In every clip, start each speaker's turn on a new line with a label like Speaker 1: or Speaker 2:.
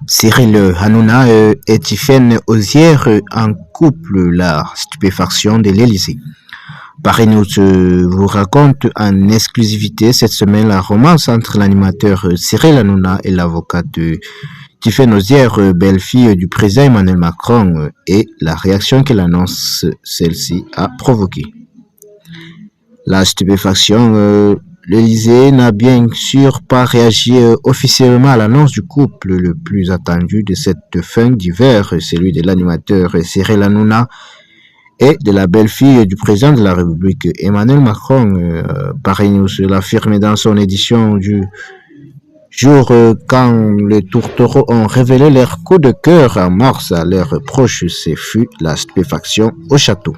Speaker 1: Cyril Hanouna et Tiffaine Ozière en couple, la stupéfaction de l'Élysée. Paris News vous raconte en exclusivité cette semaine la romance entre l'animateur Cyril Hanouna et l'avocate Tiffaine Ozière, belle-fille du président Emmanuel Macron, et la réaction que l'annonce celle-ci a provoqué. La stupéfaction, l'Élysée n'a bien sûr pas réagi officiellement à l'annonce du couple le plus attendu de cette fin d'hiver, celui de l'animateur Cyril Hanouna et de la belle-fille du président de la République Emmanuel Macron. Paris News l'affirme dans son édition du jour quand les tourtereaux ont révélé leur coup de cœur en mars à leurs proches, ce fut la stupéfaction au château.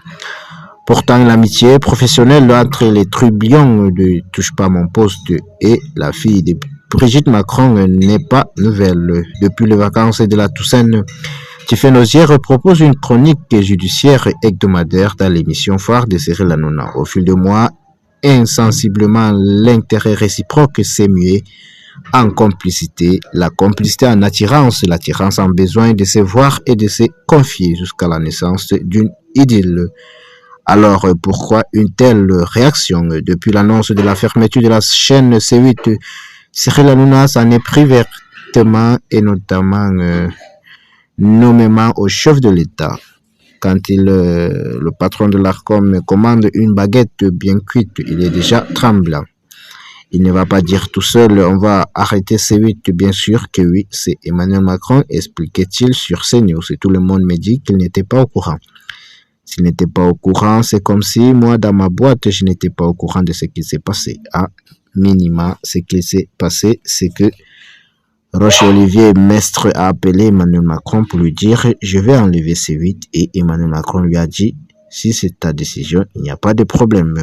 Speaker 1: Pourtant, l'amitié professionnelle entre les trublions de Touche pas mon poste et la fille de Brigitte Macron n'est pas nouvelle. Depuis les vacances de la Toussaint, Tiffaine Ozière propose une chronique judiciaire hebdomadaire dans l'émission phare de Cyril Hanouna. Au fil des mois, insensiblement, l'intérêt réciproque s'est mué en complicité, la complicité en attirance, l'attirance en besoin de se voir et de se confier jusqu'à la naissance d'une idylle. Alors, pourquoi une telle réaction? Depuis l'annonce de la fermeture de la chaîne C8, Cyril Hanouna s'en est pris vertement et notamment nommément au chef de l'État. Quand le patron de l'ARCOM commande une baguette bien cuite, il est déjà tremblant. Il ne va pas dire tout seul, on va arrêter C8, bien sûr que oui, c'est Emmanuel Macron, expliquait-il sur CNews. Et tout le monde me dit qu'il n'était pas au courant. S'il n'était pas au courant, c'est comme si moi, dans ma boîte, je n'étais pas au courant de ce qui s'est passé. À minima, ce qui s'est passé, c'est que Roche-Olivier Mestre a appelé Emmanuel Macron pour lui dire « Je vais enlever C8 » et Emmanuel Macron lui a dit « Si c'est ta décision, il n'y a pas de problème ».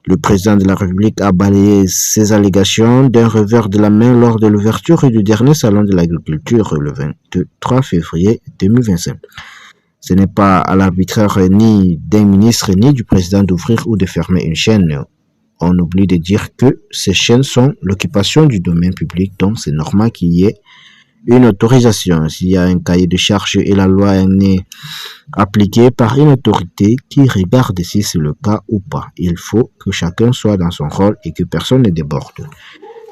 Speaker 1: Le président de la République a balayé ces allégations d'un revers de la main lors de l'ouverture du dernier salon de l'agriculture le 23 février 2025. Ce n'est pas à l'arbitraire ni d'un ministre ni du président d'ouvrir ou de fermer une chaîne. On oublie de dire que ces chaînes sont l'occupation du domaine public, donc c'est normal qu'il y ait une autorisation. S'il y a un cahier de charges et la loi est appliquée par une autorité qui regarde si c'est le cas ou pas. Il faut que chacun soit dans son rôle et que personne ne déborde.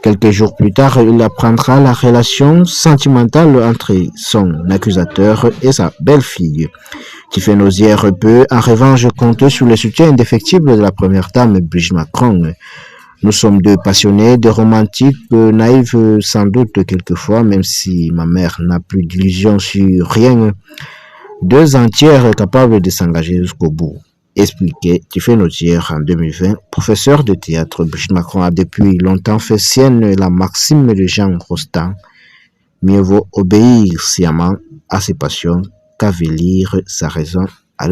Speaker 1: Quelques jours plus tard, il apprendra la relation sentimentale entre son accusateur et sa belle-fille. Tiffaine Ozière peut, en revanche, compter sur le soutien indéfectible de la première dame, Brigitte Macron. Nous sommes deux passionnés, deux romantiques, naïfs sans doute quelquefois, même si ma mère n'a plus d'illusions sur rien. Deux entières capables de s'engager jusqu'au bout. Expliquait Tiffaine Ozière en 2020, professeur de théâtre. Brigitte Macron a depuis longtemps fait sienne la maxime de Jean Rostand. Mieux vaut obéir sciemment à ses passions qu'avilir sa raison